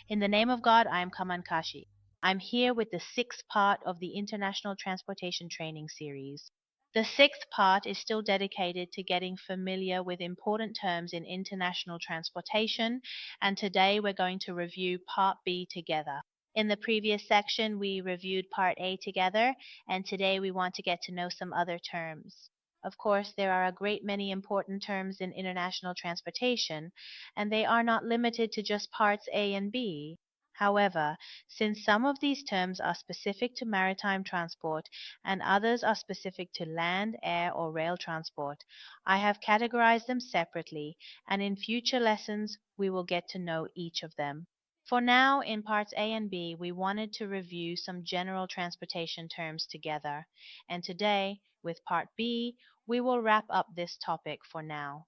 In the name of God, I am Kaman Kashi. I'm here with the sixth part of the International Transportation Training Series. The sixth part is still dedicated to getting familiar with important terms in international transportation, and today we're going to review Part B together. In the previous section, we reviewed Part A together, and today we want to get to know some other terms. Of course, there are a great many important terms in international transportation, and they are not limited to just parts A and B. However, since some of these terms are specific to maritime transport and others are specific to land, air, or rail transport, I have categorized them separately, and in future lessons we will get to know each of them. For now, in parts A and B, we wanted to review some general transportation terms together, and today, with part B, we will wrap up this topic for now.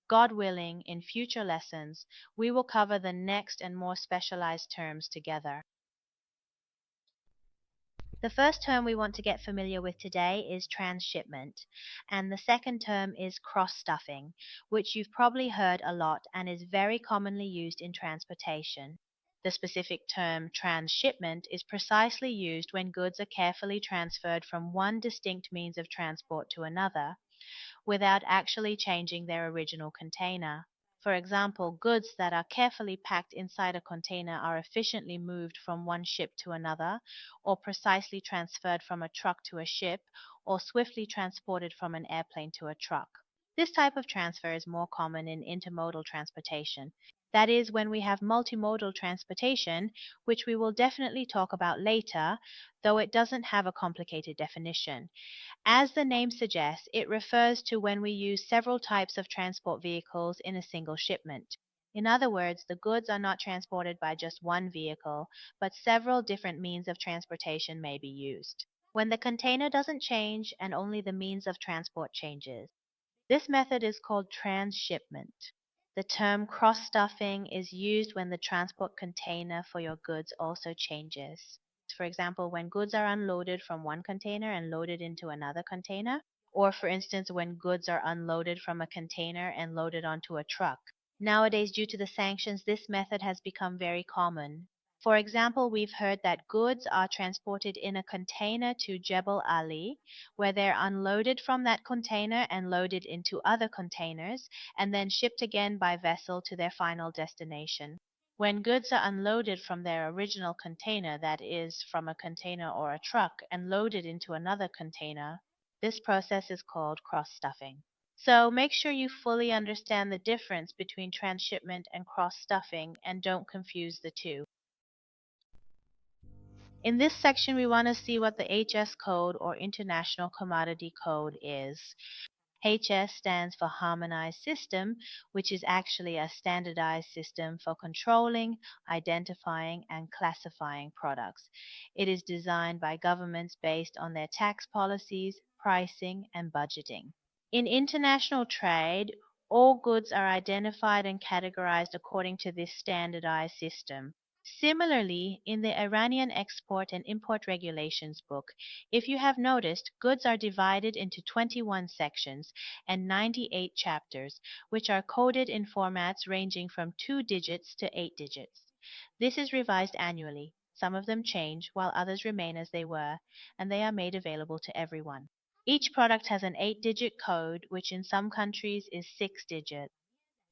God willing, in future lessons, we will cover the next and more specialized terms together. The first term we want to get familiar with today is transshipment, and the second term is cross-stuffing, which you've probably heard a lot and is very commonly used in transportation. The specific term transshipment is precisely used when goods are carefully transferred from one distinct means of transport to another, without actually changing their original container. For example, goods that are carefully packed inside a container are efficiently moved from one ship to another, or precisely transferred from a truck to a ship, or swiftly transported from an airplane to a truck. This type of transfer is more common in intermodal transportation. That is, when we have multimodal transportation, which we will definitely talk about later, though it doesn't have a complicated definition. As the name suggests, it refers to when we use several types of transport vehicles in a single shipment. In other words, the goods are not transported by just one vehicle, but several different means of transportation may be used. When the container doesn't change and only the means of transport changes. This method is called transshipment. The term cross-stuffing is used when the transport container for your goods also changes. For example, when goods are unloaded from one container and loaded into another container, or for instance, when goods are unloaded from a container and loaded onto a truck. Nowadays, due to the sanctions, this method has become very common. For example, we've heard that goods are transported in a container to Jebel Ali, where they're unloaded from that container and loaded into other containers, and then shipped again by vessel to their final destination. When goods are unloaded from their original container, that is, from a container or a truck, and loaded into another container, this process is called cross-stuffing. So make sure you fully understand the difference between transshipment and cross-stuffing and don't confuse the two. In this section, we want to see what the HS code or International Commodity Code is. HS stands for Harmonized System, which is actually a standardized system for controlling, identifying, and classifying products. It is designed by governments based on their tax policies, pricing, and budgeting. In international trade, all goods are identified and categorized according to this standardized system. Similarly, in the Iranian Export and Import Regulations book, if you have noticed, goods are divided into 21 sections and 98 chapters, which are coded in formats ranging from 2 digits to 8 digits. This is revised annually. Some of them change, while others remain as they were, and they are made available to everyone. Each product has an 8-digit code, which in some countries is 6 digits.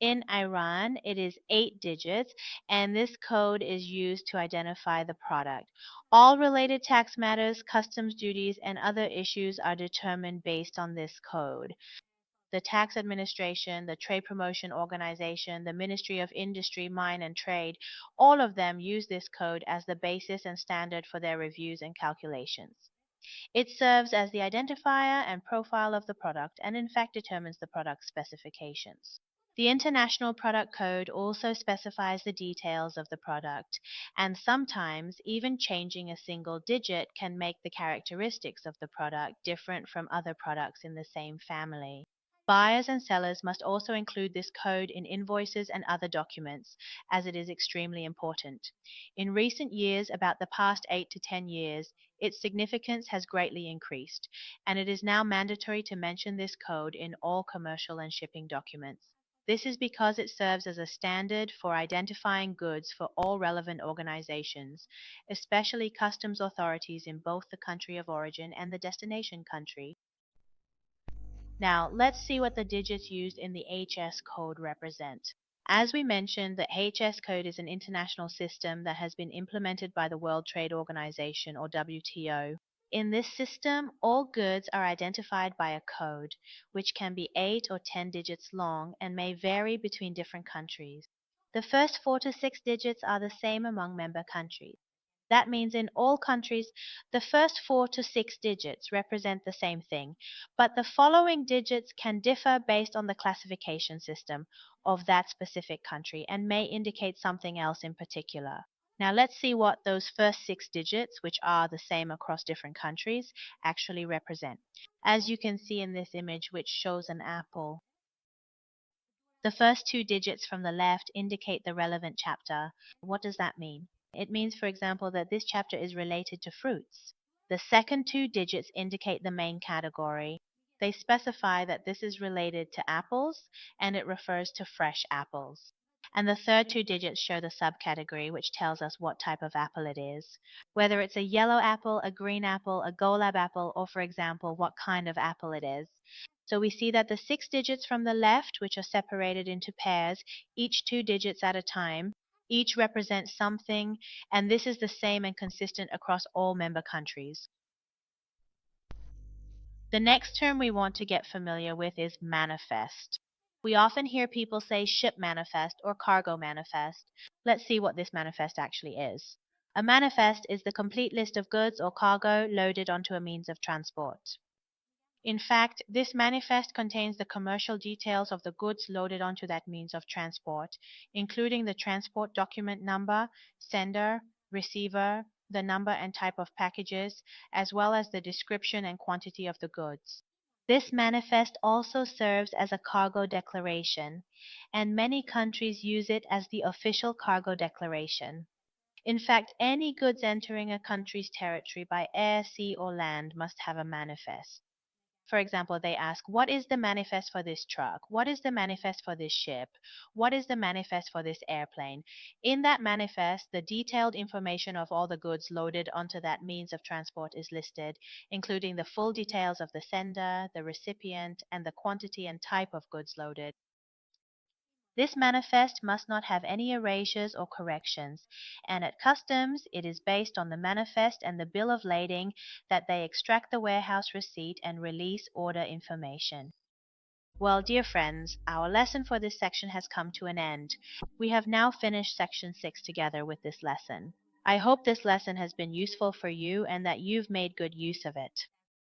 In Iran, it is 8 digits, and this code is used to identify the product. All related tax matters, customs duties, and other issues are determined based on this code. The Tax Administration, the Trade Promotion Organization, the Ministry of Industry, Mine and Trade, all of them use this code as the basis and standard for their reviews and calculations. It serves as the identifier and profile of the product and in fact determines the product specifications. The International Product Code also specifies the details of the product, and sometimes even changing a single digit can make the characteristics of the product different from other products in the same family. Buyers and sellers must also include this code in invoices and other documents, as it is extremely important. In recent years, about the past 8 to 10 years, its significance has greatly increased, and it is now mandatory to mention this code in all commercial and shipping documents. This is because it serves as a standard for identifying goods for all relevant organizations, especially customs authorities in both the country of origin and the destination country. Now, let's see what the digits used in the HS code represent. As we mentioned, the HS code is an international system that has been implemented by the World Trade Organization, or WTO. In this system, all goods are identified by a code, which can be 8 or 10 digits long and may vary between different countries. The first 4 to 6 digits are the same among member countries. That means in all countries, the first 4 to 6 digits represent the same thing, but the following digits can differ based on the classification system of that specific country and may indicate something else in particular. Now let's see what those first 6 digits, which are the same across different countries, actually represent. As you can see in this image, which shows an apple, the first 2 digits from the left indicate the relevant chapter. What does that mean? It means, for example, that this chapter is related to fruits. The second 2 digits indicate the main category. They specify that this is related to apples and it refers to fresh apples. And the third 2 digits show the subcategory, which tells us what type of apple it is. Whether it's a yellow apple, a green apple, a golab apple, or for example, what kind of apple it is. So we see that the 6 digits from the left, which are separated into pairs, each 2 digits at a time, each represents something, and this is the same and consistent across all member countries. The next term we want to get familiar with is manifest. We often hear people say ship manifest or cargo manifest. Let's see what this manifest actually is. A manifest is the complete list of goods or cargo loaded onto a means of transport. In fact, this manifest contains the commercial details of the goods loaded onto that means of transport, including the transport document number, sender, receiver, the number and type of packages, as well as the description and quantity of the goods. This manifest also serves as a cargo declaration, and many countries use it as the official cargo declaration. In fact, any goods entering a country's territory by air, sea, or land must have a manifest. For example, they ask, what is the manifest for this truck? What is the manifest for this ship? What is the manifest for this airplane? In that manifest, the detailed information of all the goods loaded onto that means of transport is listed, including the full details of the sender, the recipient, and the quantity and type of goods loaded. This manifest must not have any erasures or corrections, and at customs it is based on the manifest and the bill of lading that they extract the warehouse receipt and release order information. Well, dear friends, our lesson for this section has come to an end. We have now finished section 6 together with this lesson. I hope this lesson has been useful for you and that you've made good use of it.